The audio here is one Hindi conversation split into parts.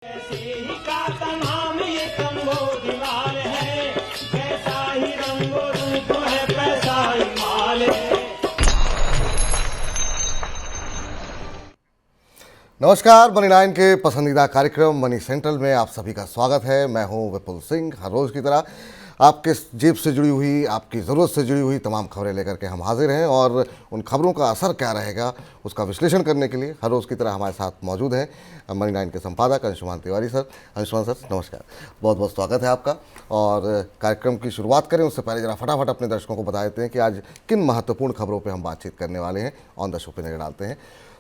ऐसी का तमाम ये कंबोधिलाल है, कैसा ही रंगो रूप है पैसा ही माल है। नमस्कार, मनी नाइन के पसंदीदा कार्यक्रम मनी सेंट्रल में आप सभी का स्वागत है। मैं हूं विपुल सिंह। हर रोज़ की तरह आपके जेब से जुड़ी हुई, आपकी ज़रूरत से जुड़ी हुई तमाम खबरें लेकर के हम हाजिर हैं और उन खबरों का असर क्या रहेगा उसका विश्लेषण करने के लिए हर रोज़ की तरह हमारे साथ मौजूद हैं मनी नाइन के संपादक अंशुमान तिवारी सर। अंशुमान सर नमस्कार, बहुत बहुत स्वागत है आपका। और कार्यक्रम की शुरुआत करें उससे पहले ज़रा फटाफट अपने दर्शकों को बता देते हैं कि आज किन महत्वपूर्ण खबरों पर हम बातचीत करने वाले हैं। ऑन द शो पर नजर डालते हैं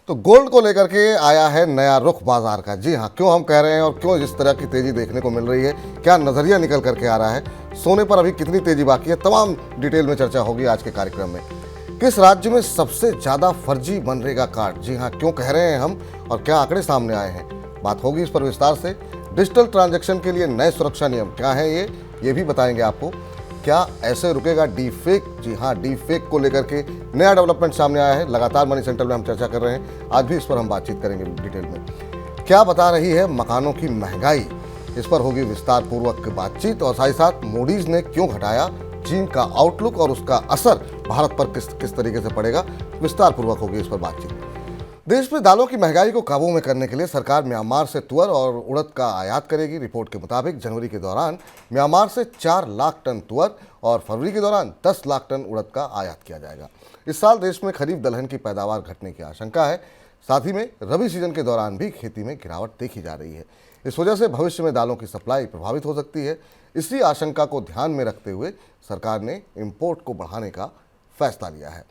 तो गोल्ड को लेकर के आया है नया रुख बाजार का। जी हाँ, क्यों हम कह रहे हैं और क्यों जिस तरह की तेजी देखने को मिल रही है, क्या नजरिया निकल करके आ रहा है, सोने पर अभी कितनी तेजी बाकी है, तमाम डिटेल में चर्चा होगी आज के कार्यक्रम में। किस राज्य में सबसे ज्यादा फर्जी मनरेगा कार्ड, जी हाँ क्यों कह रहे हैं हम और क्या आंकड़े सामने आए हैं, बात होगी इस पर विस्तार से। डिजिटल ट्रांजैक्शन के लिए नए सुरक्षा नियम क्या है ये भी बताएंगे आपको। क्या ऐसे रुकेगा डी फेक, जी हाँ डी फेक को लेकर के नया डेवलपमेंट सामने आया है, लगातार मनी सेंट्रल में हम चर्चा कर रहे हैं, आज भी इस पर हम बातचीत करेंगे डिटेल में। क्या बता रही है मकानों की महंगाई, इस पर होगी विस्तार पूर्वक बातचीत। और साथ ही साथ मूडीज ने क्यों घटाया चीन का आउटलुक और उसका असर भारत पर किस तरीके से पड़ेगा, विस्तार पूर्वक होगी इस पर बातचीत। देश में दालों की महंगाई को काबू में करने के लिए सरकार म्यांमार से तुअर और उड़द का आयात करेगी। रिपोर्ट के मुताबिक जनवरी के दौरान म्यांमार से 4 लाख टन तुअर और फरवरी के दौरान 10 लाख टन उड़द का आयात किया जाएगा। इस साल देश में खरीफ दलहन की पैदावार घटने की आशंका है। साथ ही में रबी सीजन के दौरान भी खेती में गिरावट देखी जा रही है। इस वजह से भविष्य में दालों की सप्लाई प्रभावित हो सकती है। इसी आशंका को ध्यान में रखते हुए सरकार ने इम्पोर्ट को बढ़ाने का फैसला लिया है।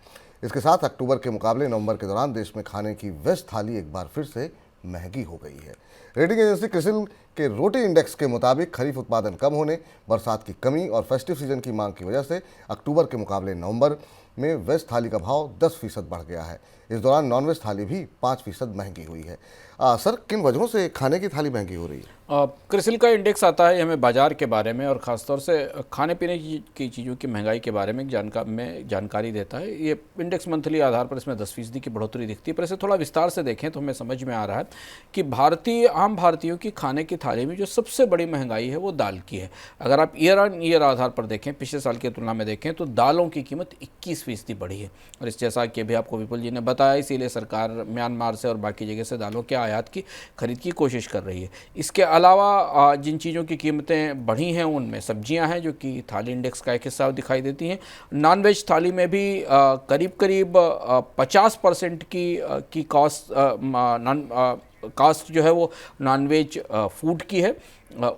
इसके साथ अक्टूबर के मुकाबले नवंबर के दौरान देश में खाने की वेज थाली एक बार फिर से महंगी हो गई है। रेटिंग एजेंसी क्रिसिल के रोटी इंडेक्स के मुताबिक खरीफ उत्पादन कम होने, बरसात की कमी और फेस्टिव सीजन की मांग की वजह से अक्टूबर के मुकाबले नवंबर में वेज थाली का भाव 10% बढ़ गया है। इस दौरान नॉनवेज थाली भी 5% महंगी हुई है। सर, किन वजहों से खाने की थाली महंगी हो रही है? क्रिसिल का इंडेक्स आता है हमें बाजार के बारे में और ख़ासतौर से खाने पीने की चीज़ों की महंगाई के बारे में जानकारी देता है। ये इंडेक्स मंथली आधार पर इसमें 10% की बढ़ोतरी दिखती है। पर इसे थोड़ा विस्तार से देखें तो हमें समझ में आ रहा है कि आम भारतीयों की खाने की थाली में जो सबसे बड़ी महंगाई है वो दाल की है। अगर आप ईयर ऑन ईयर आधार पर देखें, पिछले साल की तुलना में देखें तो दालों की कीमत 21% बढ़ी है। और इस जैसा कि अभी आपको विपुल जी ने बताया, इसीलिए सरकार म्यांमार से और बाकी जगह से दालों के आयात की खरीद की कोशिश कर रही है। इसके अलावा जिन चीज़ों की कीमतें बढ़ी हैं उनमें सब्जियां हैं जो कि थाली इंडेक्स का एक हिस्सा दिखाई देती हैं। नॉनवेज थाली में भी करीब 50% की कास्ट जो है वो नॉनवेज फूड की है।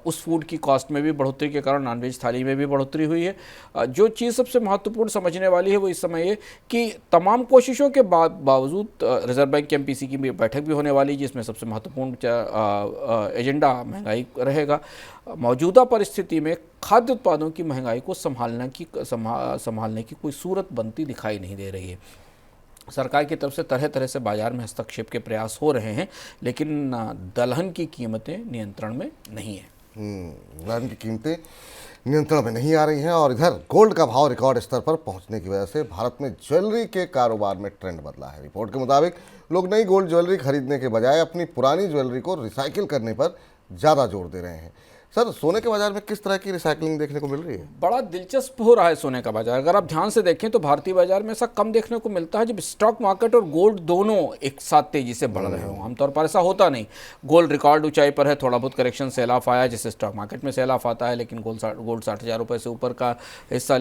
उस फूड की कॉस्ट में भी बढ़ोतरी के कारण नॉनवेज थाली में भी बढ़ोतरी हुई है। जो चीज़ सबसे महत्वपूर्ण समझने वाली है वो इस समय ये कि तमाम कोशिशों के बावजूद रिजर्व बैंक की एमपीसी की बैठक भी होने वाली है, जिसमें सबसे महत्वपूर्ण एजेंडा महंगाई रहेगा। मौजूदा परिस्थिति में खाद्य उत्पादों की महंगाई को संभालने की कोई सूरत बनती दिखाई नहीं दे रही है। सरकार की तरफ से तरह तरह से बाजार में हस्तक्षेप के प्रयास हो रहे हैं, लेकिन दलहन की कीमतें नियंत्रण में नहीं है। दलहन की कीमतें नियंत्रण में नहीं आ रही हैं और इधर गोल्ड का भाव रिकॉर्ड स्तर पर पहुंचने की वजह से भारत में ज्वेलरी के कारोबार में ट्रेंड बदला है। रिपोर्ट के मुताबिक लोग नई गोल्ड ज्वेलरी खरीदने के बजाय अपनी पुरानी ज्वेलरी को रिसाइकिल करने पर ज़्यादा जोर दे रहे हैं। सर, सोने के बाजार में किस तरह की रिसाइकलिंग देखने को मिल रही है? बड़ा दिलचस्प हो रहा है सोने का बाजार। अगर आप ध्यान से देखें तो भारतीय बाजार में ऐसा कम देखने को मिलता है जब स्टॉक मार्केट और गोल्ड दोनों एक साथ तेजी से बढ़ रहे हों। आमतौर पर ऐसा होता नहीं। गोल्ड रिकॉर्ड ऊंचाई पर है, थोड़ा बहुत करेक्शन सेल ऑफ आया जैसे स्टॉक मार्केट में सेल ऑफ आता है, लेकिन गोल्ड 60,000 रुपये से ऊपर का हिस्सा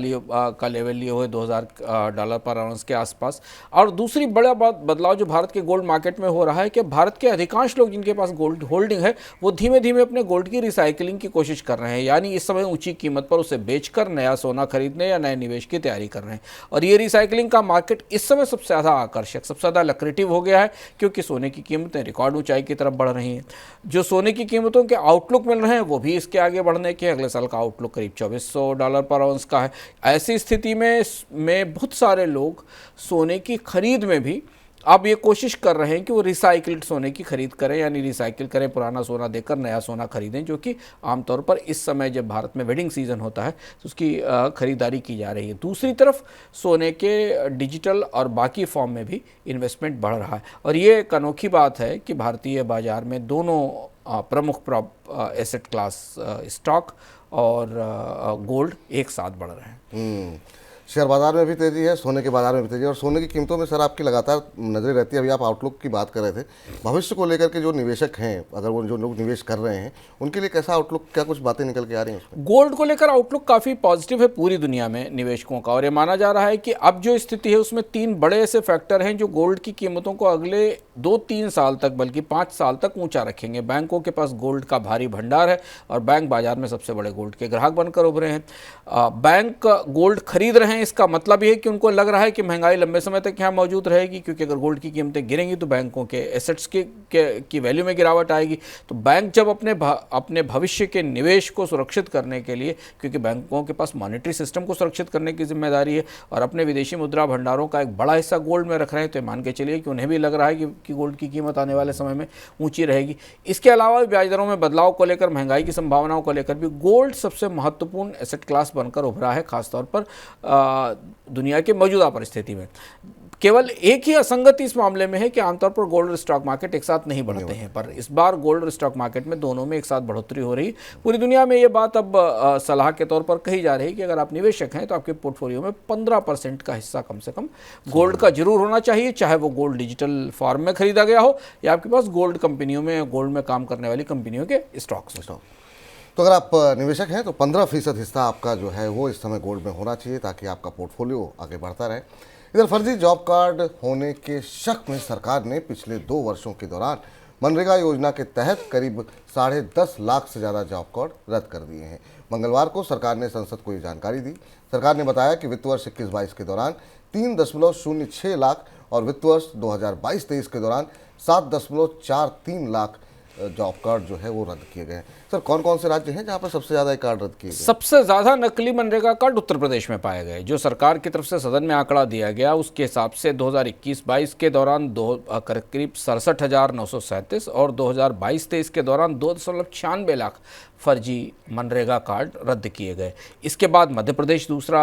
का लेवल लिए हुए $2,000 पर आउंस के आसपास। और दूसरी बड़ा बदलाव जो भारत के गोल्ड मार्केट में हो रहा है कि भारत के अधिकांश लोग जिनके पास गोल्ड होल्डिंग है वो धीमे धीमे अपने गोल्ड की रिसाइकलिंग की कोशिश कर रहे हैं, यानी इस समय ऊंची कीमत पर उसे बेचकर नया सोना खरीदने या नए निवेश की तैयारी कर रहे हैं। और ये रिसाइकलिंग का मार्केट इस समय सबसे ज़्यादा आकर्षक, सबसे ज़्यादा लक्रेटिव हो गया है, क्योंकि सोने की कीमतें रिकॉर्ड ऊंचाई की तरफ बढ़ रही हैं। जो सोने की कीमतों के आउटलुक मिल रहे हैं वो भी इसके आगे बढ़ने के, अगले साल का आउटलुक करीब $2,400 पर आउंस का है। ऐसी स्थिति में बहुत सारे लोग सोने की खरीद में भी अब ये कोशिश कर रहे हैं कि वो रिसाइकिल्ड सोने की खरीद करें, यानी रिसाइकिल करें, पुराना सोना देकर नया सोना खरीदें, जो कि आमतौर पर इस समय जब भारत में वेडिंग सीजन होता है तो उसकी खरीदारी की जा रही है। दूसरी तरफ सोने के डिजिटल और बाकी फॉर्म में भी इन्वेस्टमेंट बढ़ रहा है और ये एक अनोखी बात है कि भारतीय बाजार में दोनों प्रमुख एसेट क्लास स्टॉक और गोल्ड एक साथ बढ़ रहे हैं। शेयर बाजार में भी तेजी है, सोने के बाजार में भी तेजी है, और सोने की कीमतों में सर आपकी लगातार नजरें रहती है। अभी आप आउटलुक की बात कर रहे थे, भविष्य को लेकर के जो निवेशक हैं, अगर वो जो लोग निवेश कर रहे हैं उनके लिए कैसा आउटलुक, क्या कुछ बातें निकल के आ रही हैं उसमें? गोल्ड को लेकर आउटलुक काफ़ी पॉजिटिव है पूरी दुनिया में निवेशकों का, और ये माना जा रहा है कि अब जो स्थिति है उसमें 3 बड़े ऐसे फैक्टर हैं जो गोल्ड की कीमतों को अगले 2-3 साल तक, बल्कि 5 साल तक ऊंचा रखेंगे। बैंकों के पास गोल्ड का भारी भंडार है और बैंक बाजार में सबसे बड़े गोल्ड के ग्राहक बनकर उभरे हैं। बैंक गोल्ड खरीद रहे हैं, इसका मतलब ये है कि उनको लग रहा है कि महंगाई लंबे समय तक यहाँ मौजूद रहेगी, क्योंकि अगर गोल्ड की कीमतें गिरेंगी तो बैंकों के एसेट्स की वैल्यू में गिरावट आएगी। तो बैंक जब अपने भविष्य के निवेश को सुरक्षित करने के लिए, क्योंकि बैंकों के पास मॉनेटरी सिस्टम को सुरक्षित करने की जिम्मेदारी है और अपने विदेशी मुद्रा भंडारों का एक बड़ा हिस्सा गोल्ड में रख रहे हैं, तो मान के चलिए कि उन्हें भी लग रहा है कि गोल्ड की कीमत आने वाले समय में ऊंची रहेगी। इसके अलावा ब्याज दरों में बदलाव को लेकर, महंगाई की संभावनाओं को लेकर भी गोल्ड सबसे महत्वपूर्ण एसेट क्लास बनकर उभरा है, खासतौर पर दुनिया के मौजूदा परिस्थिति में। केवल एक ही असंगति इस मामले में है कि आमतौर पर गोल्ड और स्टॉक मार्केट एक साथ नहीं बढ़ते हैं, पर इस बार गोल्ड और स्टॉक मार्केट में दोनों में एक साथ बढ़ोतरी हो रही। पूरी दुनिया में ये बात अब सलाह के तौर पर कही जा रही है कि अगर आप निवेशक हैं तो आपके पोर्टफोलियो में 15% का हिस्सा कम से कम गोल्ड का जरूर होना चाहिए, चाहे वो गोल्ड डिजिटल फॉर्म में खरीदा गया हो या आपके पास गोल्ड कंपनियों में, गोल्ड में काम करने वाली कंपनियों के स्टॉक्स हो। तो अगर आप निवेशक हैं तो 15% हिस्सा आपका जो है वो इस समय गोल्ड में होना चाहिए, ताकि आपका पोर्टफोलियो आगे बढ़ता रहे। इधर फर्जी जॉब कार्ड होने के शक में सरकार ने पिछले 2 वर्षों के दौरान मनरेगा योजना के तहत करीब 10.5 लाख से ज़्यादा जॉब कार्ड रद्द कर दिए हैं। मंगलवार को सरकार ने संसद को ये जानकारी दी। सरकार ने बताया कि वित्त वर्ष 21-22 के दौरान 3.06 लाख और वित्त वर्ष 2022-23 के दौरान 7.43 लाख जॉब कार्ड जो है वो रद्द किए गए हैं। सर, कौन कौन से राज्य हैं जहां पर सबसे ज़्यादा कार्ड रद्द किए गए? सबसे ज़्यादा नकली मनरेगा कार्ड उत्तर प्रदेश में पाए गए। जो सरकार की तरफ से सदन में आंकड़ा दिया गया उसके हिसाब से 2021-22 के दौरान करीब 67,937 और 2022-23 के दौरान 2.96 लाख फर्जी मनरेगा कार्ड रद्द किए गए। इसके बाद मध्य प्रदेश दूसरा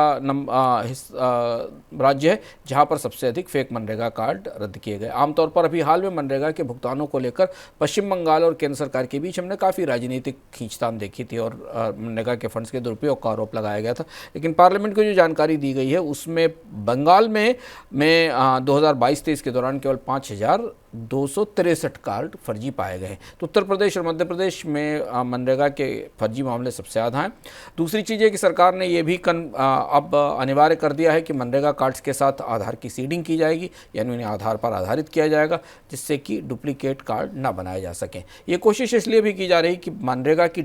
राज्य है जहां पर सबसे अधिक फेक मनरेगा कार्ड रद्द किए गए। आमतौर पर अभी हाल में मनरेगा के भुगतानों को लेकर पश्चिम बंगाल और केंद्र सरकार के बीच हमने काफ़ी राजनीतिक खींचतान देखी थी और मनरेगा के फंड्स के दुरुपयोग का आरोप लगाया गया था। लेकिन पार्लियामेंट को जो जानकारी दी गई है उसमें बंगाल में 2022-23 के दौरान केवल 5,263 कार्ड फर्जी पाए गए। तो उत्तर प्रदेश और मध्य प्रदेश में मनरेगा के फर्जी मामले सबसे ज़्यादा हैं। दूसरी चीज़ है कि सरकार ने ये भी अब अनिवार्य कर दिया है कि मनरेगा कार्ड्स के साथ आधार की सीडिंग की जाएगी, यानी उन्हें आधार पर आधारित किया जाएगा, जिससे कि डुप्लीकेट कार्ड ना बनाए जा सकें। ये कोशिश इसलिए भी की जा रही कि मनरेगा की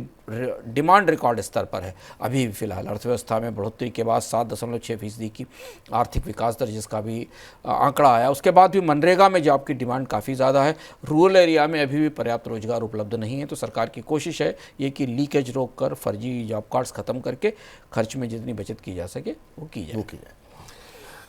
डिमांड रिकॉर्ड स्तर पर है। अभी फिलहाल अर्थव्यवस्था में बढ़ोतरी के बाद 7.6% की आर्थिक विकास दर जिसका भी आंकड़ा आया, उसके बाद भी मनरेगा में जॉब की डिमांड काफ़ी ज़्यादा है। रूरल एरिया में अभी भी पर्याप्त रोजगार उपलब्ध नहीं है। तो सरकार की कोशिश है ये कि लीकेज रोक कर फर्जी जॉब कार्ड्स खत्म करके खर्च में जितनी बचत की जा सके वो की जाए।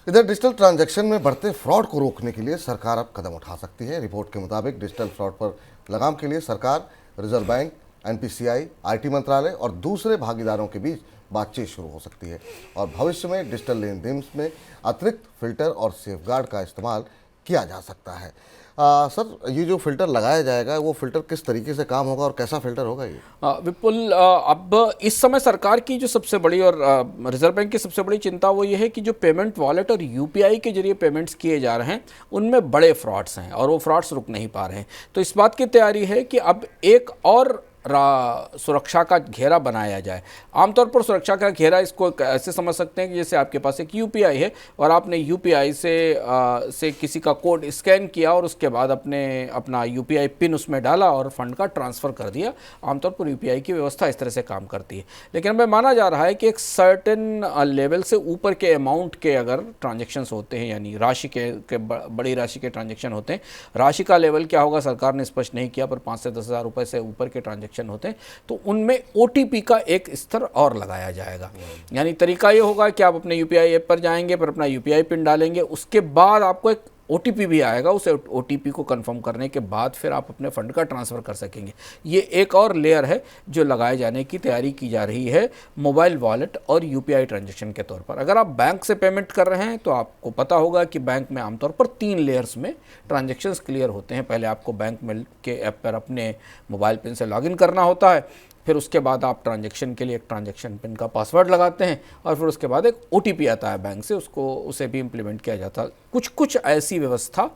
इधर डिजिटल ट्रांजैक्शन में बढ़ते फ्रॉड को रोकने के लिए सरकार अब कदम उठा सकती है। रिपोर्ट के मुताबिक डिजिटल फ्रॉड पर लगाम के लिए सरकार, रिजर्व बैंक, NPCI, IT मंत्रालय और दूसरे भागीदारों के बीच बातचीत शुरू हो सकती है और भविष्य में डिजिटल लेन देन में अतिरिक्त फिल्टर और सेफगार्ड का इस्तेमाल किया जा सकता है। सर, ये जो फिल्टर लगाया जाएगा वो फिल्टर किस तरीके से काम होगा और कैसा फिल्टर होगा ये? विपुल, अब इस समय सरकार की जो सबसे बड़ी और रिजर्व बैंक की सबसे बड़ी चिंता वो ये है कि जो पेमेंट वॉलेट और UPI के जरिए पेमेंट्स किए जा रहे हैं उनमें बड़े फ्रॉड्स हैं और वो फ्रॉड्स रुक नहीं पा रहे हैं। तो इस बात की तैयारी है कि अब एक और सुरक्षा का घेरा बनाया जाए। आमतौर पर सुरक्षा का घेरा इसको ऐसे समझ सकते हैं कि जैसे आपके पास एक UPI है और आपने UPI से किसी का कोड स्कैन किया और उसके बाद अपना UPI पिन उसमें डाला और फंड का ट्रांसफ़र कर दिया। आमतौर पर UPI की व्यवस्था इस तरह से काम करती है। लेकिन हमें माना जा रहा है कि एक सर्टेन लेवल से ऊपर के अमाउंट के अगर ट्रांजेक्शंस होते हैं, यानी राशि के बड़ी राशि के ट्रांजेक्शन होते हैं, राशि का लेवल क्या होगा सरकार ने स्पष्ट नहीं किया, पर 5 से 10 हज़ार रुपये से ऊपर के ट्रांजेक्शन होते हैं तो उनमें OTP का एक स्तर और लगाया जाएगा। यानी तरीका ये होगा कि आप अपने UPI ऐप पर जाएंगे, पर अपना UPI पिन डालेंगे, उसके बाद आपको एक OTP भी आएगा, उस OTP को कंफर्म करने के बाद फिर आप अपने फंड का ट्रांसफ़र कर सकेंगे। ये एक और लेयर है जो लगाए जाने की तैयारी की जा रही है मोबाइल वॉलेट और UPI ट्रांजैक्शन के तौर पर। अगर आप बैंक से पेमेंट कर रहे हैं तो आपको पता होगा कि बैंक में आमतौर पर 3 लेयर्स में ट्रांजैक्शंस क्लियर होते हैं। पहले आपको बैंक में के ऐप पर अपने मोबाइल पिन से लॉगिन करना होता है, फिर उसके बाद आप ट्रांजैक्शन के लिए एक ट्रांजैक्शन पिन का पासवर्ड लगाते हैं और फिर उसके बाद एक OTP आता है बैंक से, उसे भी इम्प्लीमेंट किया जाता है। कुछ ऐसी व्यवस्था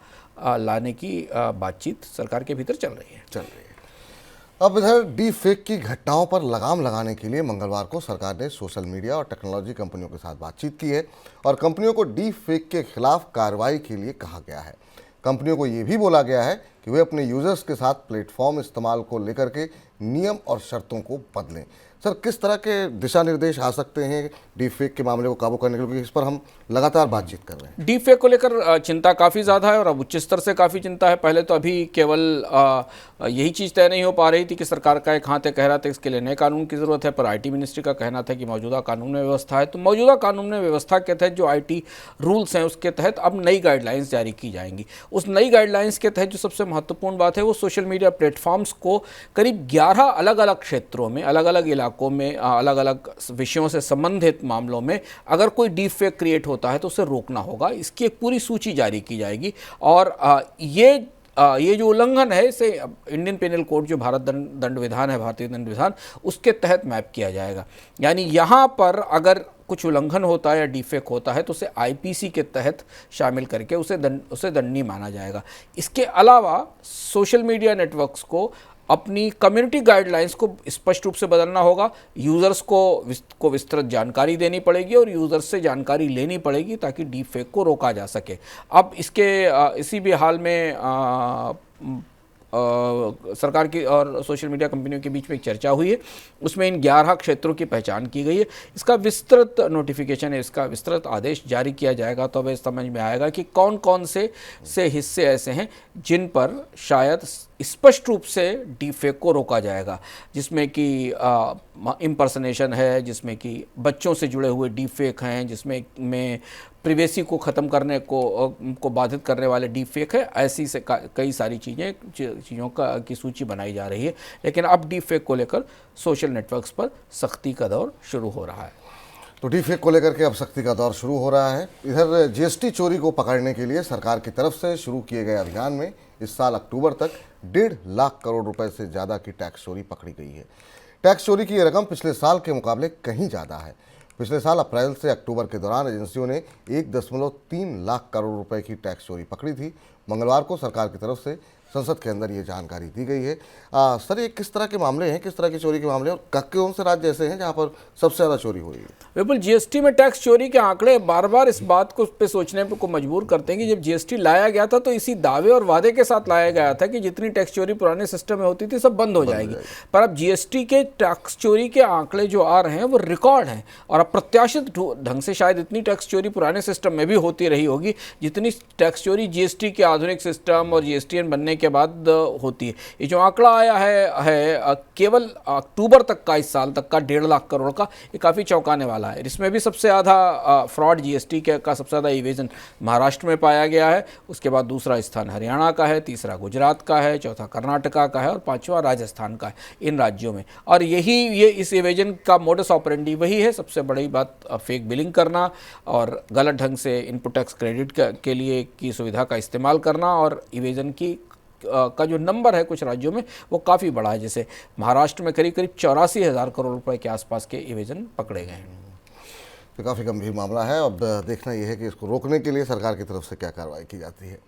लाने की बातचीत सरकार के भीतर चल रही है। अब इधर डी फेक की घटनाओं पर लगाम लगाने के लिए मंगलवार को सरकार ने सोशल मीडिया और टेक्नोलॉजी कंपनियों के साथ बातचीत की है और कंपनियों को डी फेक के खिलाफ कार्रवाई के लिए कहा गया है। कंपनियों को ये भी बोला गया है कि वे अपने यूजर्स के साथ प्लेटफॉर्म इस्तेमाल को लेकर के नियम और शर्तों को बदलें। सर, किस तरह के दिशा निर्देश आ सकते हैं डी फेक के मामले को काबू करने के लिए, क्योंकि इस पर हम लगातार बातचीत कर रहे हैं। डी फेक को लेकर चिंता काफ़ी ज़्यादा है और अब उच्च स्तर से काफ़ी चिंता है। पहले तो अभी केवल यही चीज़ तय नहीं हो पा रही थी कि सरकार का एक हाथ कह रहा था इसके लिए नए कानून की ज़रूरत है, पर IT मिनिस्ट्री का कहना था कि मौजूदा कानून में व्यवस्था है। तो मौजूदा कानून में व्यवस्था के तहत जो IT रूल्स हैं उसके तहत अब नई गाइडलाइंस जारी की जाएंगी। उस नई गाइडलाइंस के तहत जो सबसे महत्वपूर्ण बात है वो सोशल मीडिया प्लेटफॉर्म्स को करीब 11 अलग अलग क्षेत्रों में, अलग अलग इलाकों में, अलग अलग विषयों से संबंधित मामलों में अगर कोई डीप फेक क्रिएट होता है तो उसे रोकना होगा। इसकी एक पूरी सूची जारी की जाएगी और ये जो उल्लंघन है इसे इंडियन पेनल कोड, जो भारत दंड विधान है, भारतीय दंड विधान, उसके तहत मैप किया जाएगा। यानी यहाँ पर अगर कुछ उल्लंघन होता है या डीफेक होता है तो उसे IPC के तहत शामिल करके उसे दंडनीय माना जाएगा। इसके अलावा सोशल मीडिया नेटवर्क्स को अपनी कम्युनिटी गाइडलाइंस को स्पष्ट रूप से बदलना होगा। यूज़र्स को विस्तृत जानकारी देनी पड़ेगी और यूज़र्स से जानकारी लेनी पड़ेगी ताकि डीप फेक को रोका जा सके। अब इसी भी हाल में सरकार की और सोशल मीडिया कंपनियों के बीच में एक चर्चा हुई है, उसमें इन 11 क्षेत्रों की पहचान की गई है। इसका विस्तृत नोटिफिकेशन है, इसका विस्तृत आदेश जारी किया जाएगा तो अब समझ में आएगा कि कौन कौन से हिस्से ऐसे हैं जिन पर शायद स्पष्ट रूप से डीप फेक को रोका जाएगा, जिसमें कि इम्पर्सनेशन है, जिसमें कि बच्चों से जुड़े हुए डीप फेक हैं, जिसमें प्रिवेसी को ख़त्म करने को बाधित करने वाले डीप फेक है। ऐसी से कई सारी चीज़ों की सूची बनाई जा रही है। लेकिन अब डीप फेक को लेकर सोशल नेटवर्क्स पर सख्ती का दौर शुरू हो रहा है। तो डी फेक को लेकर के अब सख्ती का दौर शुरू हो रहा है। इधर GST चोरी को पकड़ने के लिए सरकार की तरफ से शुरू किए गए अभियान में इस साल अक्टूबर तक 1.5 लाख करोड़ रुपए से ज़्यादा की टैक्स चोरी पकड़ी गई है। टैक्स चोरी की ये रकम पिछले साल के मुकाबले कहीं ज़्यादा है। पिछले साल अप्रैल से अक्टूबर के दौरान एजेंसियों ने 1.3 लाख करोड़ रुपए की टैक्स चोरी पकड़ी थी। मंगलवार को सरकार की तरफ से संसद के अंदर ये जानकारी दी गई है। सर, ये किस तरह के मामले हैं, किस तरह की चोरी के मामले हैं और कौन से राज्य ऐसे हैं जहाँ पर सबसे ज़्यादा चोरी हो रही है? बिल्कुल, GST में टैक्स चोरी के आंकड़े बार बार इस बात पे सोचने को मजबूर करते हैं कि जब GST लाया गया था तो इसी दावे और वादे के साथ लाया गया था कि जितनी टैक्स चोरी पुराने सिस्टम में होती थी सब बंद हो जाएगी। पर अब GST के टैक्स चोरी के आंकड़े जो आ रहे हैं वो रिकॉर्ड हैं और अप्रत्याशित ढंग से शायद इतनी टैक्स चोरी पुराने सिस्टम में भी होती रही होगी जितनी टैक्स चोरी GST के आधुनिक सिस्टम और GSTN बनने के बाद होती है। ये जो आंकड़ा आया है केवल अक्टूबर तक का, इस साल तक का 1.5 लाख करोड़ का, ये काफ़ी चौंकाने वाला है। इसमें भी सबसे ज़्यादा फ्रॉड GST का सबसे ज़्यादा इवेजन महाराष्ट्र में पाया गया है। उसके बाद दूसरा स्थान हरियाणा का है, तीसरा गुजरात का है, चौथा कर्नाटका का है और पांचवा राजस्थान का है, इन राज्यों में। और ये इस इवेजन का मोडस ऑपरेंडी वही है। सबसे बड़ी बात फेक बिलिंग करना और गलत ढंग से इनपुट टैक्स क्रेडिट के लिए की सुविधा का इस्तेमाल करना और इवेजन का जो नंबर है कुछ राज्यों में वो काफ़ी बड़ा है। जैसे महाराष्ट्र में करीब 84,000 करोड़ रुपए के आसपास के इवेजन पकड़े गए हैं। तो काफ़ी गंभीर मामला है। अब देखना यह है कि इसको रोकने के लिए सरकार की तरफ से क्या कार्रवाई की जाती है।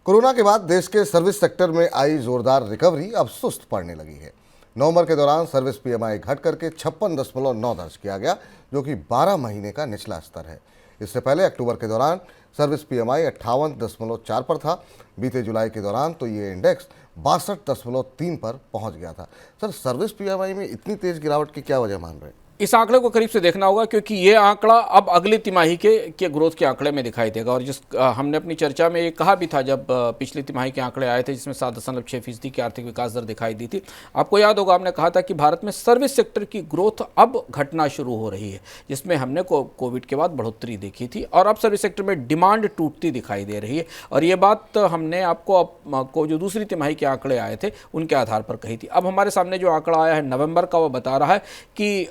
कोरोना के बाद देश के सर्विस सेक्टर में आई जोरदार रिकवरी अब सुस्त पड़ने लगी है। नवंबर के दौरान सर्विस PMI घट करके 56.9 दर्ज किया गया, जो कि 12 महीने का निचला स्तर है। इससे पहले अक्टूबर के दौरान सर्विस PMI 58.4 पर था। बीते जुलाई के दौरान तो ये इंडेक्स 62.3 पर पहुंच गया था। सर, सर्विस PMI में इतनी तेज गिरावट की क्या वजह मान रहे हैं? इस आंकड़े को करीब से देखना होगा क्योंकि ये आंकड़ा अब अगली तिमाही के ग्रोथ के आंकड़े में दिखाई देगा। और जिस हमने अपनी चर्चा में ये कहा भी था जब पिछली तिमाही के आंकड़े आए थे जिसमें 7.6% की आर्थिक विकास दर दिखाई दी थी, आपको याद होगा हमने कहा था कि भारत में सर्विस सेक्टर की ग्रोथ अब घटना शुरू हो रही है, जिसमें हमने कोविड के बाद बढ़ोतरी देखी थी और अब सर्विस सेक्टर में डिमांड टूटती दिखाई दे रही है। और ये बात हमने आपको जो दूसरी तिमाही के आंकड़े आए थे उनके आधार पर कही थी। अब हमारे सामने जो आंकड़ा आया है नवंबर का, वो बता रहा है कि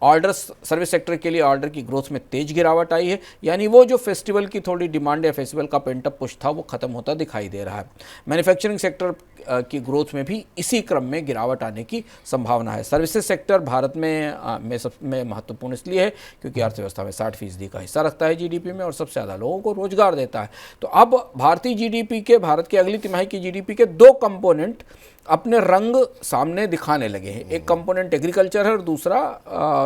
ऑर्डर सर्विस सेक्टर के लिए ऑर्डर की ग्रोथ में तेज गिरावट आई है, यानी वो जो फेस्टिवल की थोड़ी डिमांड या फेस्टिवल का पेंटअप पुश था वो खत्म होता दिखाई दे रहा है। मैन्युफैक्चरिंग सेक्टर की ग्रोथ में भी इसी क्रम में गिरावट आने की संभावना है। सर्विसेज सेक्टर भारत में महत्वपूर्ण इसलिए है क्योंकि अर्थव्यवस्था में 60% का हिस्सा रखता है जीडीपी में और सबसे ज़्यादा लोगों को रोजगार देता है। तो अब भारतीय जीडीपी के, भारत की अगली तिमाही की जीडीपी के दो कंपोनेंट अपने रंग सामने दिखाने लगे हैं। एक कंपोनेंट एग्रीकल्चर है और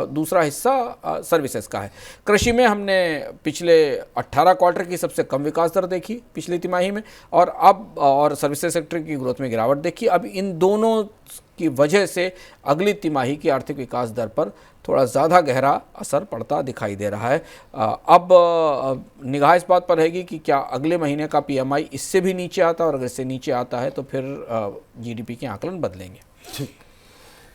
दूसरा हिस्सा सर्विसेज का है। कृषि में हमने पिछले 18 क्वार्टर की सबसे कम विकास दर देखी पिछली तिमाही में और सर्विसेज सेक्टर की ग्रोथ में गिरावट देखी। अब इन दोनों की वजह से अगली तिमाही की आर्थिक विकास दर पर थोड़ा ज़्यादा गहरा असर पड़ता दिखाई दे रहा है। अब निगाह इस बात पर रहेगी कि क्या अगले महीने का पीएमआई इससे भी नीचे आता है और अगर इससे नीचे आता है तो फिर जीडीपी के आकलन बदलेंगे। ठीक।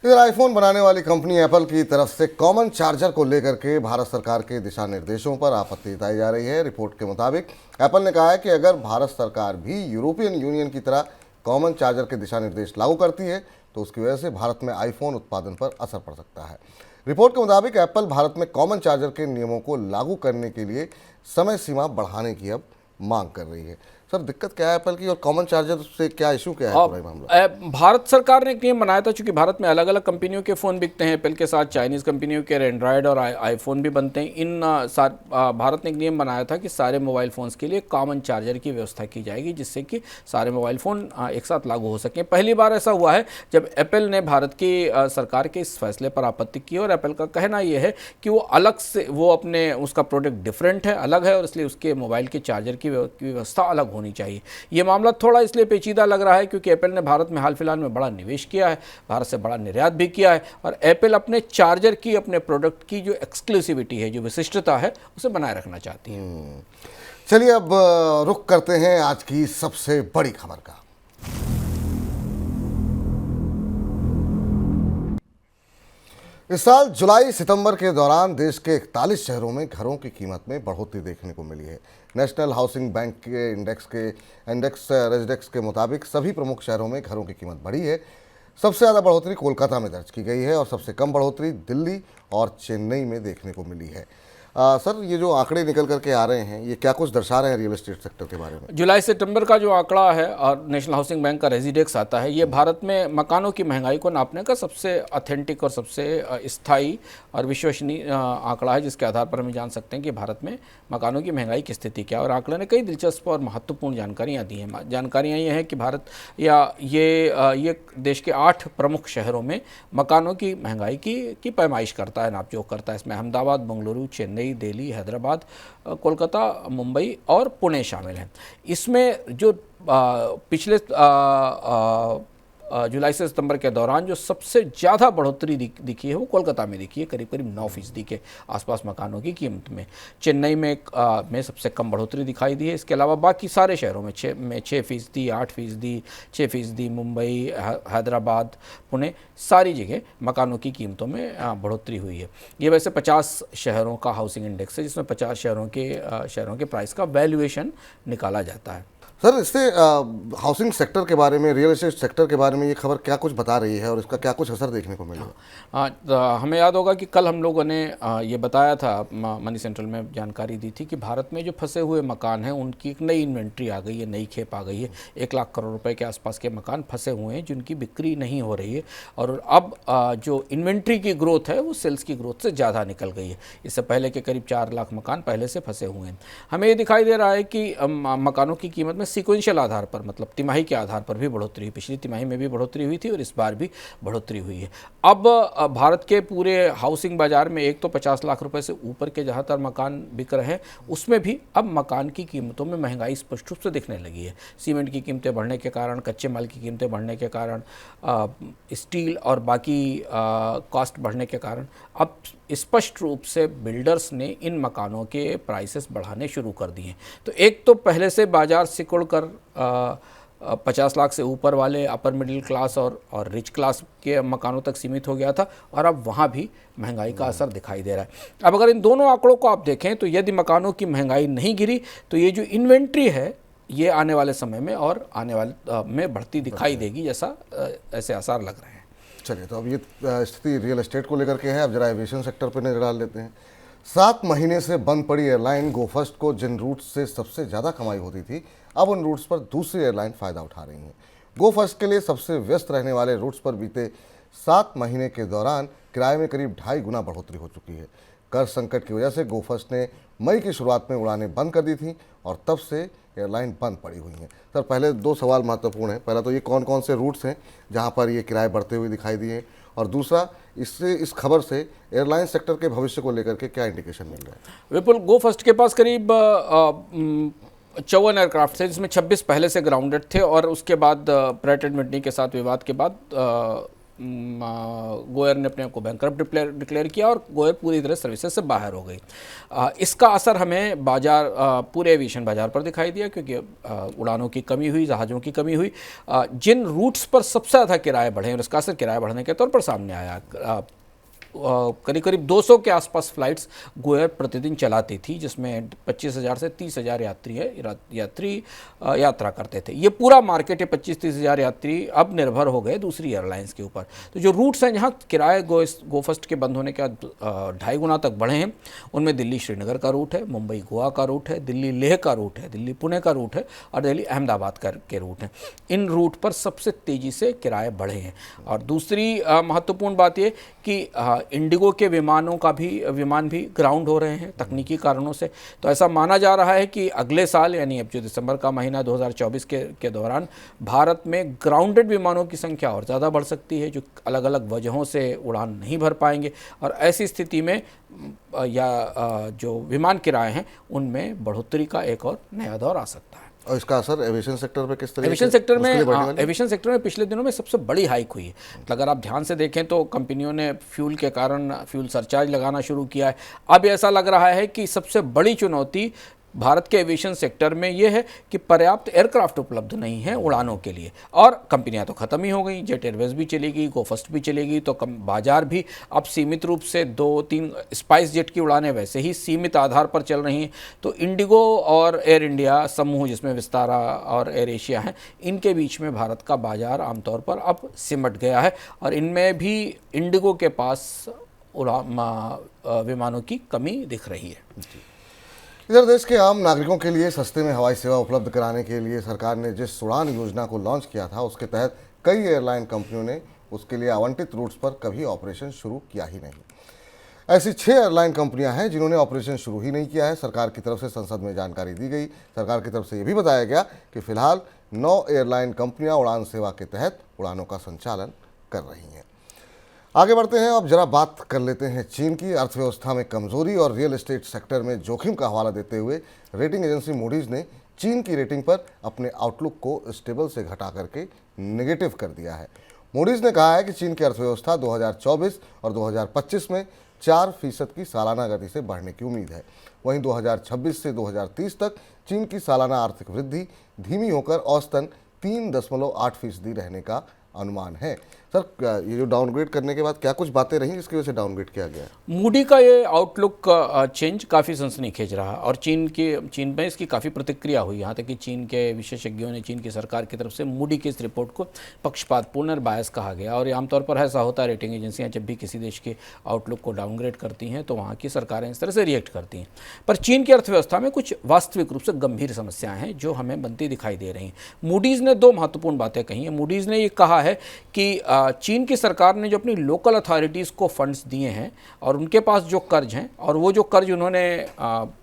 इधर आईफोन बनाने वाली कंपनी एप्पल की तरफ से कॉमन चार्जर को लेकर के भारत सरकार के दिशा निर्देशों पर आपत्ति जताई जा रही है। रिपोर्ट के मुताबिक एप्पल ने कहा है कि अगर भारत सरकार भी यूरोपियन यूनियन की तरह कॉमन चार्जर के दिशा निर्देश लागू करती है तो उसकी वजह से भारत में आईफोन उत्पादन पर असर पड़ सकता है। रिपोर्ट के मुताबिक एप्पल भारत में कॉमन चार्जर के नियमों को लागू करने के लिए समय सीमा बढ़ाने की अब मांग कर रही है। सर, दिक्कत क्या है एप्पल की और कॉमन चार्जर से क्या इशू क्या है पूरा मामला? भारत सरकार ने एक नियम बनाया था, चूंकि भारत में अलग अलग कंपनियों के फ़ोन बिकते हैं, एप्पल के साथ चाइनीज़ कंपनियों के एंड्रॉयड और आईफोन भी बनते हैं। भारत ने एक नियम बनाया था कि सारे मोबाइल फ़ोन्स के लिए कॉमन चार्जर की व्यवस्था की जाएगी जिससे कि सारे मोबाइल फ़ोन एक साथ लागू हो सकें। पहली बार ऐसा हुआ है जब एप्पल ने भारत की सरकार के इस फैसले पर आपत्ति की और एप्पल का कहना यह है कि वो अलग से उसका प्रोडक्ट डिफरेंट है, अलग है और इसलिए उसके मोबाइल के चार्जर की व्यवस्था अलग होनी चाहिए। ये मामला थोड़ा इसलिए पेचीदा लग रहा है क्योंकि एप्पल ने भारत में हाल फिलहाल में बड़ा निवेश किया है, भारत से बड़ा निर्यात भी किया है और एप्पल अपने चार्जर की, अपने प्रोडक्ट की जो एक्सक्लूसिविटी है, जो विशिष्टता है, उसे बनाए रखना चाहती है। चलिए अब रुख करते हैं आज की सबसे बड़ी खबर का। इस साल जुलाई सितंबर के दौरान देश के 41 शहरों में घरों की कीमत में बढ़ोतरी देखने को मिली है। नेशनल हाउसिंग बैंक के इंडेक्स रेजिडेक्स के मुताबिक सभी प्रमुख शहरों में घरों की कीमत बढ़ी है। सबसे ज़्यादा बढ़ोतरी कोलकाता में दर्ज की गई है और सबसे कम बढ़ोतरी दिल्ली और चेन्नई में देखने को मिली है। सर, ये जो आंकड़े निकल करके आ रहे हैं ये क्या कुछ दर्शा रहे हैं रियल एस्टेट सेक्टर के बारे में? जुलाई सितंबर का जो आंकड़ा है और नेशनल हाउसिंग बैंक का रेजिडेक्स आता है, ये भारत में मकानों की महंगाई को नापने का सबसे ऑथेंटिक और सबसे स्थायी और विश्वसनीय आंकड़ा है, जिसके आधार पर हम जान सकते हैं कि भारत में मकानों की महंगाई की स्थिति क्या है। और आंकड़े ने कई दिलचस्प और महत्वपूर्ण जानकारियाँ दी हैं। जानकारियाँ ये हैं कि भारत ये देश के 8 प्रमुख शहरों में मकानों की महंगाई की पैमाइश करता है, नापजोख करता है। इसमें अहमदाबाद, बेंगलुरु, चेन्नई, दिल्ली, हैदराबाद, कोलकाता, मुंबई और पुणे शामिल हैं। इसमें जो पिछले जुलाई से सितंबर के दौरान जो सबसे ज़्यादा बढ़ोतरी दिखी है वो कोलकाता में दिखी है, करीब 9% के आसपास मकानों की कीमत में। चेन्नई में सबसे कम बढ़ोतरी दिखाई दी है। इसके अलावा बाकी सारे शहरों में 6%, 8%, 6%, मुंबई, हैदराबाद, पुणे, सारी जगह मकानों की कीमतों में बढ़ोतरी हुई है। ये वैसे 50 शहरों का हाउसिंग इंडेक्स है जिसमें 50 शहरों के प्राइस का वैल्यूएशन निकाला जाता है। सर, इससे हाउसिंग सेक्टर के बारे में, रियल एस्टेट सेक्टर के बारे में ये खबर क्या कुछ बता रही है और इसका क्या कुछ असर देखने को मिलेगा? हमें याद होगा कि कल हम लोगों ने ये बताया था, मनी सेंट्रल में जानकारी दी थी कि भारत में जो फंसे हुए मकान हैं उनकी एक नई इन्वेंट्री आ गई है, नई खेप आ गई है। 1 लाख करोड़ रुपए के आसपास के मकान फंसे हुए हैं जिनकी बिक्री नहीं हो रही है और अब जो इन्वेंट्री की ग्रोथ है वो सेल्स की ग्रोथ से ज़्यादा निकल गई है। इससे पहले के करीब 4 लाख मकान पहले से फंसे हुए हैं। हमें ये दिखाई दे रहा है कि मकानों की कीमत में सीक्वेंशियल आधार पर, मतलब तिमाही के आधार पर भी बढ़ोतरी हुई। पिछली तिमाही में भी बढ़ोतरी हुई थी और इस बार भी बढ़ोतरी हुई है। अब भारत के पूरे हाउसिंग बाजार में एक तो 50 लाख रुपए से ऊपर के जहाँ तक मकान बिक रहे हैं, उसमें भी अब मकान की कीमतों में महंगाई स्पष्ट रूप से दिखने लगी है। सीमेंट की कीमतें बढ़ने के कारण, कच्चे माल की कीमतें बढ़ने के कारण, स्टील और बाकी कॉस्ट बढ़ने के कारण अब स्पष्ट रूप से बिल्डर्स ने इन मकानों के प्राइसेस बढ़ाने शुरू कर दिए हैं। तो एक तो पहले से बाजार सिकुड़ कर 50 लाख से ऊपर वाले अपर मिडिल क्लास और रिच क्लास के मकानों तक सीमित हो गया था, और अब वहाँ भी महंगाई का असर दिखाई दे रहा है। अब अगर इन दोनों आंकड़ों को आप देखें तो यदि मकानों की महंगाई नहीं गिरी तो ये जो इन्वेंट्री है ये आने वाले समय में और आने वाले में बढ़ती दिखाई देगी, जैसा ऐसे आसार लग रहे हैं। चलिए, तो अब ये स्थिति रियल एस्टेट को लेकर के है। अब जरा एविएशन सेक्टर पर नजर डाल लेते हैं। 7 महीने से बंद पड़ी एयरलाइन गो फर्स्ट को जिन रूट्स से सबसे ज़्यादा कमाई होती थी, अब उन रूट्स पर दूसरी एयरलाइन फ़ायदा उठा रही हैं। गो फर्स्ट के लिए सबसे व्यस्त रहने वाले रूट्स पर बीते 7 महीने के दौरान किराए में करीब 2.5 गुना बढ़ोतरी हो चुकी है। कर्ज संकट की वजह से गो फर्स्ट ने मई की शुरुआत में उड़ानें बंद कर दी थी और तब से एयरलाइन बंद पड़ी हुई हैं। सर, पहले 2 सवाल महत्वपूर्ण हैं। पहला तो ये कौन कौन से रूट्स हैं जहां पर ये किराए बढ़ते हुए दिखाई दिए, और दूसरा इस खबर से एयरलाइन सेक्टर के भविष्य को लेकर के क्या इंडिकेशन मिल रहा है? विपुल, गो फर्स्ट के पास करीब 54 एयरक्राफ्ट थे, जिसमें 26 पहले से ग्राउंडेड थे, और उसके बाद प्रैट एंड विटनी के साथ विवाद के बाद गोयर ने अपने आप को बैंकरप्ट डिक्लेयर किया और गोयर पूरी तरह सर्विसेज से बाहर हो गई। इसका असर हमें बाजार, पूरे एविएशन बाजार पर दिखाई दिया, क्योंकि उड़ानों की कमी हुई, जहाज़ों की कमी हुई। जिन रूट्स पर सबसे ज़्यादा किराए बढ़े और इसका असर किराए बढ़ने के तौर पर सामने आया, करीब करीब 200 के आसपास फ्लाइट्स गोयर प्रतिदिन चलाती थी, जिसमें 25,000 से 30,000 यात्री यात्रा करते थे। ये पूरा मार्केट है, 25-30 हज़ार यात्री अब निर्भर हो गए दूसरी एयरलाइंस के ऊपर। तो जो रूट्स हैं जहाँ किराए गो फर्स्ट के बंद होने के बाद 2.5 गुना तक बढ़े हैं, उनमें दिल्ली श्रीनगर का रूट है, मुंबई गोवा का रूट है, दिल्ली लेह का रूट है, दिल्ली पुणे का रूट है और दिल्ली अहमदाबाद के रूट हैं। इन रूट पर सबसे तेज़ी से किराए बढ़े हैं। और दूसरी महत्वपूर्ण बात ये कि इंडिगो के विमान भी ग्राउंड हो रहे हैं तकनीकी कारणों से। तो ऐसा माना जा रहा है कि अगले साल, यानी अब जो दिसंबर का महीना 2024 के दौरान भारत में ग्राउंडेड विमानों की संख्या और ज़्यादा बढ़ सकती है, जो अलग अलग वजहों से उड़ान नहीं भर पाएंगे, और ऐसी स्थिति में जो विमान किराए हैं उनमें बढ़ोतरी का एक और नया दौर आ सकता है। और इसका असर एविएशन सेक्टर पर किस तरह? एविएशन सेक्टर में पिछले दिनों में सबसे बड़ी हाइक हुई है। तो अगर आप ध्यान से देखें तो कंपनियों ने फ्यूल के कारण फ्यूल सरचार्ज लगाना शुरू किया है। अब ऐसा लग रहा है कि सबसे बड़ी चुनौती भारत के एविएशन सेक्टर में ये है कि पर्याप्त एयरक्राफ्ट उपलब्ध नहीं है उड़ानों के लिए, और कंपनियां तो ख़त्म ही हो गई। जेट एयरवेज भी चलेगी, गो फर्स्ट भी चलेगी, तो बाजार भी अब सीमित रूप से 2-3 स्पाइस जेट की उड़ानें वैसे ही सीमित आधार पर चल रही हैं। तो इंडिगो और एयर इंडिया समूह, जिसमें विस्तारा और एयर एशिया हैं, इनके बीच में भारत का बाजार आमतौर पर अब सिमट गया है, और इनमें भी इंडिगो के पास विमानों की कमी दिख रही है। इधर देश के आम नागरिकों के लिए सस्ते में हवाई सेवा उपलब्ध कराने के लिए सरकार ने जिस उड़ान योजना को लॉन्च किया था, उसके तहत कई एयरलाइन कंपनियों ने उसके लिए आवंटित रूट्स पर कभी ऑपरेशन शुरू किया ही नहीं। ऐसी 6 एयरलाइन कंपनियां हैं जिन्होंने ऑपरेशन शुरू ही नहीं किया है। सरकार की तरफ से संसद में जानकारी दी गई। सरकार की तरफ से ये भी बताया गया कि फिलहाल 9 एयरलाइन कंपनियां उड़ान सेवा के तहत उड़ानों का संचालन कर रही हैं। आगे बढ़ते हैं। अब जरा बात कर लेते हैं चीन की। अर्थव्यवस्था में कमजोरी और रियल एस्टेट सेक्टर में जोखिम का हवाला देते हुए रेटिंग एजेंसी मूडीज ने चीन की रेटिंग पर अपने आउटलुक को स्टेबल से घटा करके नेगेटिव कर दिया है। मूडीज ने कहा है कि चीन की अर्थव्यवस्था 2024 और 2025 में 4% की सालाना गति से बढ़ने की उम्मीद है। वहीं 2026 से 2030 तक चीन की सालाना आर्थिक वृद्धि धीमी होकर औसतन 3.8% रहने का अनुमान है। सर, ये जो डाउनग्रेड करने के बाद क्या कुछ बातें रहीं जिसकी वजह से डाउनग्रेड किया गया है? मूडी का ये आउटलुक चेंज काफ़ी सनसनीखेज रहा, और चीन में इसकी काफ़ी प्रतिक्रिया हुई। यहाँ तक कि चीन के विशेषज्ञों ने, चीन की सरकार की तरफ से मूडी की इस रिपोर्ट को पक्षपातपूर्ण और बायस कहा गया। और ये आमतौर पर ऐसा होता है, रेटिंग एजेंसियाँ जब भी किसी देश के आउटलुक को डाउनग्रेड करती हैं तो वहाँ की सरकारें इस तरह से रिएक्ट करती हैं। पर चीन की अर्थव्यवस्था में कुछ वास्तविक रूप से गंभीर समस्याएँ हैं जो हमें बनती दिखाई दे रही हैं। मूडीज़ ने 2 महत्वपूर्ण बातें कही हैं। मूडीज़ ने ये कहा है कि चीन की सरकार ने जो अपनी लोकल अथॉरिटीज़ को फंड्स दिए हैं और उनके पास जो कर्ज हैं, और वो जो कर्ज उन्होंने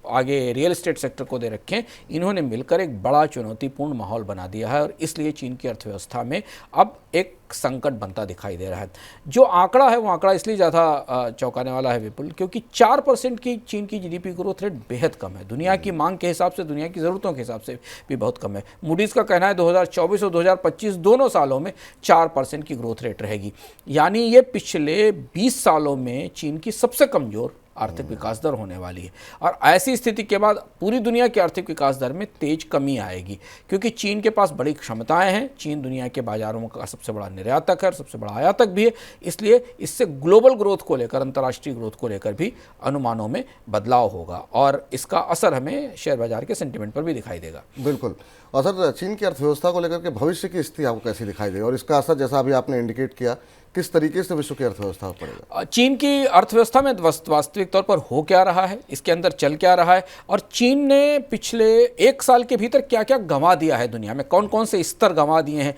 आगे रियल एस्टेट सेक्टर को दे रखें, इन्होंने मिलकर एक बड़ा चुनौतीपूर्ण माहौल बना दिया है और इसलिए चीन की अर्थव्यवस्था में अब एक संकट बनता दिखाई दे रहा है। जो आंकड़ा है वो आंकड़ा इसलिए ज़्यादा चौंकाने वाला है विपुल, क्योंकि 4% की चीन की जीडीपी ग्रोथ रेट बेहद कम है। दुनिया की मांग के हिसाब से, दुनिया की ज़रूरतों के हिसाब से भी बहुत कम है। मूडीज़ का कहना है 2024 और 2025 दोनों सालों में 4% की ग्रोथ रेट रहेगी, यानी ये पिछले 20 सालों में चीन की सबसे कमज़ोर आर्थिक विकास दर होने वाली है। और ऐसी स्थिति के बाद पूरी दुनिया की आर्थिक विकास दर में तेज कमी आएगी, क्योंकि चीन के पास बड़ी क्षमताएं हैं। चीन दुनिया के बाजारों का सबसे बड़ा निर्यातक है और सबसे बड़ा आयातक भी है, इसलिए इससे ग्लोबल ग्रोथ को लेकर, अंतर्राष्ट्रीय ग्रोथ को लेकर भी अनुमानों में बदलाव होगा और इसका असर हमें शेयर बाजार के सेंटिमेंट पर भी दिखाई देगा। बिल्कुल। और सर, चीन की अर्थव्यवस्था को लेकर के भविष्य की स्थिति आपको कैसी दिखाई देगी और इसका असर, जैसा अभी आपने इंडिकेट किया, किस तरीके से विश्व की अर्थव्यवस्था पर पड़ेगा? चीन की अर्थव्यवस्था में वास्तविक तौर पर हो क्या रहा है, इसके अंदर चल क्या रहा है और चीन ने पिछले 1 साल के भीतर क्या क्या गंवा दिया है, दुनिया में कौन कौन से स्तर गंवा दिए हैं।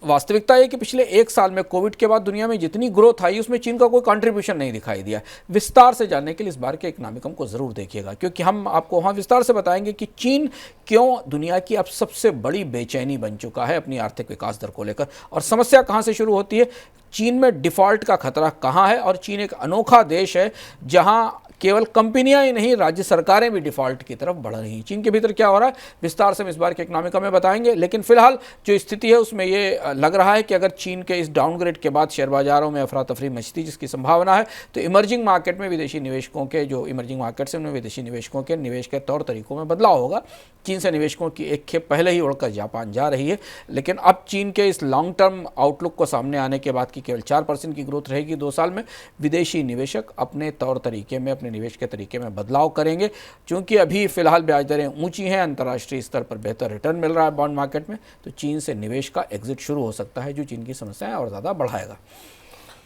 वास्तविकता है कि पिछले 1 साल में कोविड के बाद दुनिया में जितनी ग्रोथ आई उसमें चीन का कोई कंट्रीब्यूशन नहीं दिखाई दिया। विस्तार से जानने के लिए इस बार के इकोनॉमिकम को जरूर देखिएगा, क्योंकि हम आपको वहाँ विस्तार से बताएंगे कि चीन क्यों दुनिया की अब सबसे बड़ी बेचैनी बन चुका है अपनी आर्थिक विकास दर को लेकर, और समस्या कहाँ से शुरू होती है, चीन में डिफॉल्ट का खतरा कहाँ है। और चीन एक अनोखा देश है जहाँ केवल कंपनियां ही नहीं, राज्य सरकारें भी डिफॉल्ट की तरफ बढ़ रही हैं। चीन के भीतर क्या हो रहा है विस्तार से हम इस बार के इकोनॉमिका में बताएंगे, लेकिन फिलहाल जो स्थिति है उसमें ये लग रहा है कि अगर चीन के इस डाउनग्रेड के बाद शेयर बाजारों में अफरा तफरी मचती जिसकी संभावना है, तो इमर्जिंग मार्केट में विदेशी निवेशकों के, जो इमर्जिंग मार्केट्स हैं उनमें विदेशी निवेशकों के निवेश के तौर तरीकों में बदलाव होगा। चीन से निवेशकों की एक खेप पहले ही उड़कर जापान जा रही है, लेकिन अब चीन के इस लॉन्ग टर्म आउटलुक को सामने आने के बाद कि केवल 4% की ग्रोथ रहेगी 2 साल में, विदेशी निवेशक अपने तौर तरीके में, अपने निवेश के तरीके में बदलाव करेंगे। क्योंकि अभी फिलहाल ब्याज दरें ऊंची हैं, अंतर्राष्ट्रीय स्तर पर बेहतर रिटर्न मिल रहा है बॉन्ड मार्केट में, तो चीन से निवेश का एग्जिट शुरू हो सकता है, जो चीन की समस्याएं और ज़्यादा बढ़ाएगा।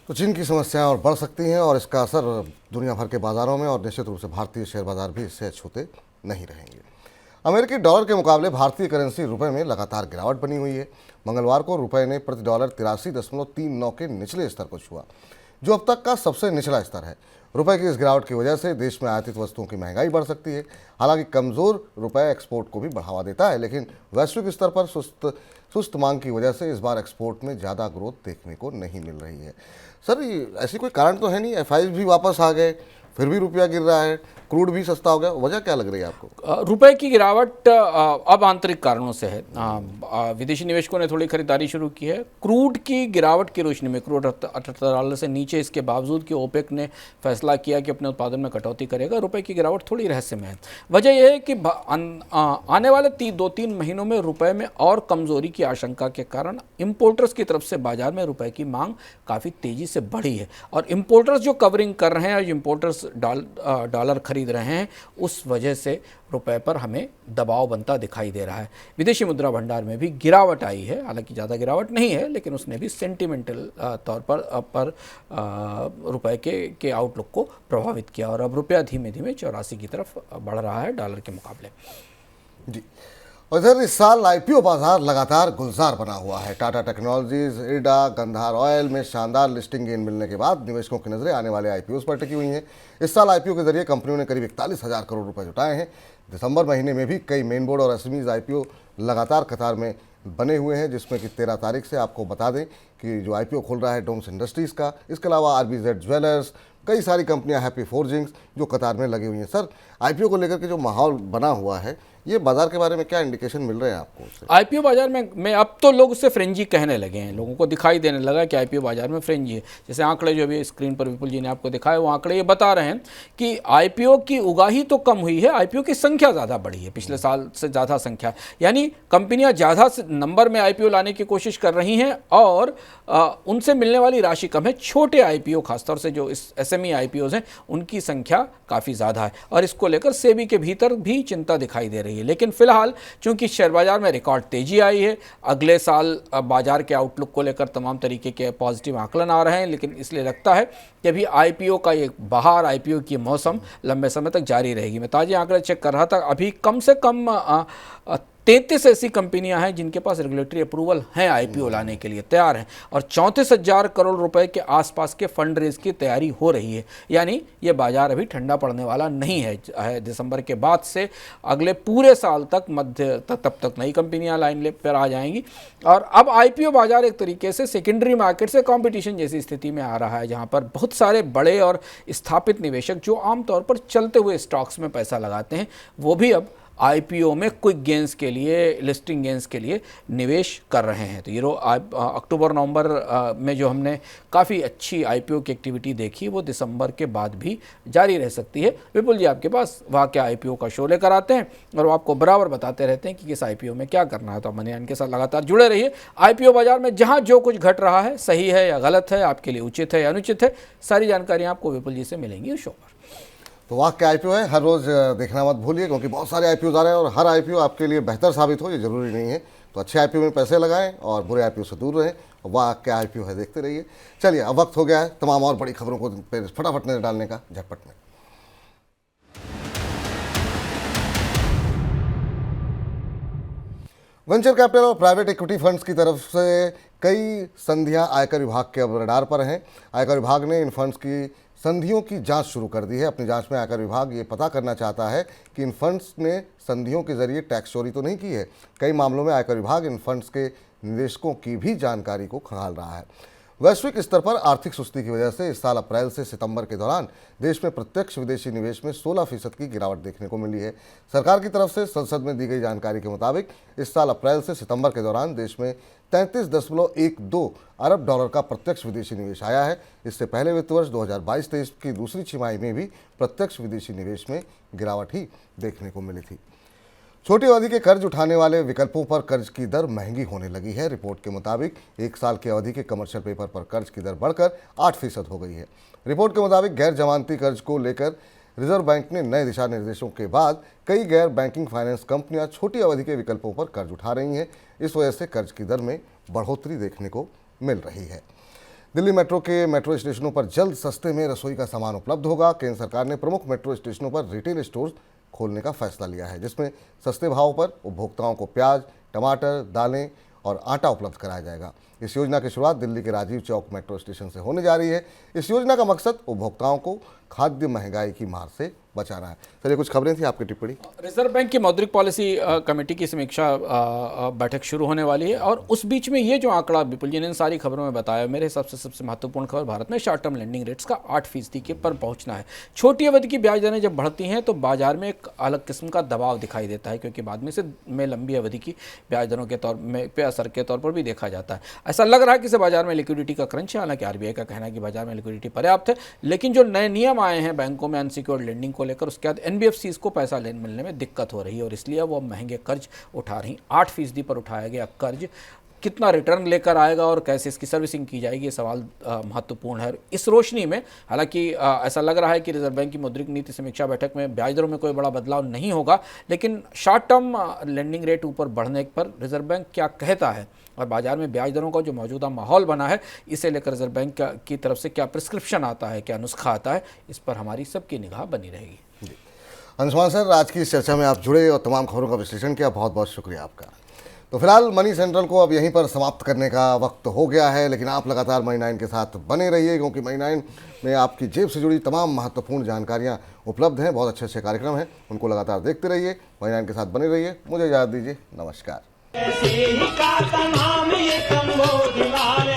तो चीन की समस्याएं और बढ़ सकती हैं और इसका असर दुनिया भर के बाजारों में, और निश्चित रूप से भारतीय शेयर बाजार भी इससे अछूते नहीं रहेंगे। अमेरिकी डॉलर के मुकाबले भारतीय करेंसी रुपए में लगातार गिरावट बनी हुई है। मंगलवार को रुपए ने प्रति डॉलर 83.39 के निचले स्तर को छुआ, जो अब तक का सबसे निचला स्तर है। रुपए की इस गिरावट की वजह से देश में आयातित वस्तुओं की महंगाई बढ़ सकती है। हालांकि कमज़ोर रुपए एक्सपोर्ट को भी बढ़ावा देता है, लेकिन वैश्विक स्तर पर सुस्त मांग की वजह से इस बार एक्सपोर्ट में ज़्यादा ग्रोथ देखने को नहीं मिल रही है। सर, ऐसी कोई कारण तो है नहीं, FIs भी वापस आ गए, फिर भी रुपया गिर रहा है, क्रूड भी सस्ता हो गया, वजह क्या लग रही है आपको? रुपए की गिरावट अब आंतरिक कारणों से है। विदेशी निवेशकों ने थोड़ी खरीदारी शुरू की है। क्रूड की गिरावट की रोशनी में, क्रूड $78 से नीचे इसके बावजूद कि ओपेक ने फैसला किया कि अपने उत्पादन में कटौती करेगा, रुपए की गिरावट थोड़ी रहस्यमय है। वजह यह है कि आने वाले 2-3 महीनों में रुपए में और कमजोरी की आशंका के कारण इम्पोर्टर्स की तरफ से बाजार में रुपए की मांग काफ़ी तेज़ी से बढ़ी है, और इम्पोर्टर्स जो कवरिंग कर रहे हैं और इम्पोर्टर्स डॉलर खरीद रहे हैं, उस वजह से रुपए पर हमें दबाव बनता दिखाई दे रहा है। विदेशी मुद्रा भंडार में भी गिरावट आई है, हालांकि ज़्यादा गिरावट नहीं है, लेकिन उसने भी सेंटिमेंटल तौर पर रुपए के आउटलुक को प्रभावित किया, और अब रुपया धीमे धीमे 84 की तरफ बढ़ रहा है डॉलर के मुकाबले। जी, और इधर इस साल IPO बाजार लगातार गुलजार बना हुआ है। टाटा टेक्नोलॉजीज, इरडा, गंधार ऑयल में शानदार लिस्टिंग गेन मिलने के बाद निवेशकों की नजरें आने वाले IPOs पर टिकी हुई हैं। इस साल IPO के जरिए कंपनियों ने करीब 41,000 करोड़ रुपए जुटाए हैं। दिसंबर महीने में भी कई मेन बोर्ड और SMEs IPO लगातार कतार में बने हुए हैं, जिसमें कि 13 तारीख से आपको बता दें कि जो IPO खोल रहा है डोम्स इंडस्ट्रीज़ का, इसके अलावा RBZ ज्वेलर्स, कई सारी कंपनियां, हैप्पी फोर्जिंग्स जो कतार में लगी हुई हैं। सर, IPO को लेकर के जो माहौल बना हुआ है, ये बाजार के बारे में क्या इंडिकेशन मिल रहे हैं आपको उससे? IPO बाजार में अब तो लोग उससे फ्रेंजी कहने लगे हैं, लोगों को दिखाई देने लगा कि IPO बाजार में फ्रेंजी है। जैसे आंकड़े जो अभी स्क्रीन पर विपुल जी ने आपको दिखाए, वो आंकड़े ये बता रहे हैं कि IPO की उगाही तो कम हुई है, IPO की संख्या ज़्यादा बढ़ी है, पिछले साल से ज़्यादा संख्या, यानी कंपनियां ज़्यादा नंबर में IPO लाने की कोशिश कर रही हैं और उनसे मिलने वाली राशि कम है। छोटे IPO, खासतौर से जो SME IPOs हैं, उनकी संख्या काफ़ी ज़्यादा है, और इसको लेकर सेबी के भीतर भी चिंता दिखाई दे रही है। लेकिन फिलहाल चूंकि शेयर बाजार में रिकॉर्ड तेजी आई है, अगले साल बाजार के आउटलुक को लेकर तमाम तरीके के पॉजिटिव आकलन आ रहे हैं, लेकिन इसलिए लगता है कि अभी IPO का ये बाहर IPO की मौसम लंबे समय तक जारी रहेगी। मैं ताज़े आंकड़े चेक कर रहा था, अभी कम से कम 33 ऐसी कंपनियां हैं जिनके पास रेगुलेटरी अप्रूवल है, आईपीओ लाने के लिए तैयार हैं, और 34,000 करोड़ रुपए के आसपास के फंड रेज की तैयारी हो रही है। यानी ये बाजार अभी ठंडा पड़ने वाला नहीं है। दिसंबर के बाद से अगले पूरे साल तक तब तक नई कंपनियां लाइन पर आ जाएंगी। और अब आईपीओ बाजार एक तरीके से सेकेंडरी मार्केट से कंपटीशन जैसी स्थिति में आ रहा है, जहां पर बहुत सारे बड़े और स्थापित निवेशक जो आमतौर पर चलते हुए स्टॉक्स में पैसा लगाते हैं, वो भी अब आईपीओ में क्विक गेंस के लिए, लिस्टिंग गेंस के लिए निवेश कर रहे हैं। तो ये अक्टूबर नवंबर में जो हमने काफ़ी अच्छी आईपीओ की एक्टिविटी देखी, वो दिसंबर के बाद भी जारी रह सकती है। विपुल जी आपके पास वहाँ के आईपीओ का शो लेकर आते हैं और वो आपको बराबर बताते रहते हैं कि किस आईपीओ में क्या करना है। तो मनी लाइन के साथ लगातार जुड़े रहिए। आईपीओ बाजार में जहाँ जो कुछ घट रहा है, सही है या गलत है, आपके लिए उचित है या अनुचित है, सारी जानकारियाँ आपको विपुल जी से मिलेंगी उस शो पर। तो वाह क्या आईपीओ है, हर रोज़ देखना मत भूलिए, क्योंकि बहुत सारे आईपीओ आ रहे हैं और हर आईपीओ आपके लिए बेहतर साबित हो ये ज़रूरी नहीं है। तो अच्छे आईपीओ में पैसे लगाएं और बुरे आईपीओ से दूर रहें। वाह क्या आईपीओ है, देखते रहिए। चलिए अब वक्त हो गया है तमाम और बड़ी खबरों को फटाफट नजर डालने का, झटपट में। वेंचर कैपिटल और प्राइवेट इक्विटी फंड्स की तरफ से कई संधियां आयकर विभाग के अब रडार पर हैं। आयकर विभाग ने इन फंड्स की संधियों की जांच शुरू कर दी है। अपनी जांच में आयकर विभाग ये पता करना चाहता है कि इन फंड्स ने संधियों के जरिए टैक्स चोरी तो नहीं की है। कई मामलों में आयकर विभाग इन फंड्स के निवेशकों की भी जानकारी को खंगाल रहा है। वैश्विक स्तर पर आर्थिक सुस्ती की वजह से इस साल अप्रैल से सितंबर के दौरान देश में प्रत्यक्ष विदेशी निवेश में 16% की गिरावट देखने को मिली है। सरकार की तरफ से संसद में दी गई जानकारी के मुताबिक इस साल अप्रैल से सितंबर के दौरान देश में 33.12 अरब डॉलर का प्रत्यक्ष विदेशी निवेश आया है। इससे पहले वित्त वर्ष 2022-23 की दूसरी छमाही में भी प्रत्यक्ष विदेशी निवेश में गिरावट ही देखने को मिली थी। छोटी अवधि के कर्ज उठाने वाले विकल्पों पर कर्ज की दर महंगी होने लगी है। रिपोर्ट के मुताबिक एक साल की अवधि के कमर्शियल पेपर पर कर्ज की दर बढ़कर 8% हो गई है। रिपोर्ट के मुताबिक गैर जमानती कर्ज को लेकर रिजर्व बैंक ने नए दिशा निर्देशों के बाद कई गैर बैंकिंग फाइनेंस कंपनियां छोटी अवधि के विकल्पों पर कर्ज उठा रही हैं। इस वजह से कर्ज की दर में बढ़ोतरी देखने को मिल रही है। दिल्ली मेट्रो के मेट्रो स्टेशनों पर जल्द सस्ते में रसोई का सामान उपलब्ध होगा। केंद्र सरकार ने प्रमुख मेट्रो स्टेशनों पर रिटेल स्टोर्स खोलने का फैसला लिया है, जिसमें सस्ते भाव पर उपभोक्ताओं को प्याज, टमाटर, दालें और आटा उपलब्ध कराया जाएगा। इस योजना की शुरुआत दिल्ली के राजीव चौक मेट्रो स्टेशन से होने जा रही है। इस योजना का मकसद उपभोक्ताओं को खाद्य महंगाई की मार से बचाना है। चलिए कुछ खबरें थी, आपकी टिप्पणी। रिजर्व बैंक की मौद्रिक पॉलिसी कमेटी की समीक्षा बैठक शुरू होने वाली है, और उस बीच में ये जो आंकड़ा विपुल जी ने इन सारी खबरों में बताया, मेरे हिसाब से सबसे महत्वपूर्ण खबर भारत में शॉर्ट टर्म लेंडिंग रेट्स का 8% के पर पहुंचना है। छोटी अवधि की ब्याज दरें जब बढ़ती हैं तो बाजार में एक अलग किस्म का दबाव दिखाई देता है, क्योंकि बाद में लंबी अवधि की ब्याज दरों के तौर में पे असर के तौर पर भी देखा जाता है। ऐसा लग रहा है कि इसे बाजार में लिक्विडिटी का क्रंच है। हालांकि आरबीआई का कहना है कि बाजार में लिक्विडिटी पर्याप्त है, लेकिन जो नए नियम आए हैं बैंकों में अनसिक्योर्ड लेंडिंग को लेकर, उसके बाद एनबीएफसीज को पैसा मिलने में दिक्कत हो रही है और इसलिए वो महंगे कर्ज उठा रही। 8% पर उठाया गया कर्ज कितना रिटर्न लेकर आएगा और कैसे इसकी सर्विसिंग की जाएगी, ये सवाल महत्वपूर्ण है। इस रोशनी में हालांकि ऐसा लग रहा है कि रिजर्व बैंक की मौद्रिक नीति समीक्षा बैठक में ब्याज दरों में कोई बड़ा बदलाव नहीं होगा, लेकिन शॉर्ट टर्म लेंडिंग रेट ऊपर बढ़ने पर रिजर्व बैंक क्या कहता है और बाजार में ब्याज दरों का जो मौजूदा माहौल बना है, इसे लेकर रिजर्व बैंक की तरफ से क्या प्रिस्क्रिप्शन आता है, क्या नुस्खा आता है, इस पर हमारी सबकी निगाह बनी रहेगी। अंशुमान सर, आज की इस चर्चा में आप जुड़े और तमाम खबरों का विश्लेषण किया, बहुत बहुत शुक्रिया आपका। तो फिलहाल मनी सेंट्रल को अब यहीं पर समाप्त करने का वक्त हो गया है, लेकिन आप लगातार मनी 9 के साथ बने रहिए, क्योंकि मनी 9 में आपकी जेब से जुड़ी तमाम महत्वपूर्ण जानकारियां उपलब्ध हैं। बहुत अच्छे अच्छे कार्यक्रम हैं, उनको लगातार देखते रहिए, मनी 9 के साथ बने रहिए। मुझे इजाज़त दीजिए, नमस्कार। ऐसे ही का तमाम ये तंबो दिवार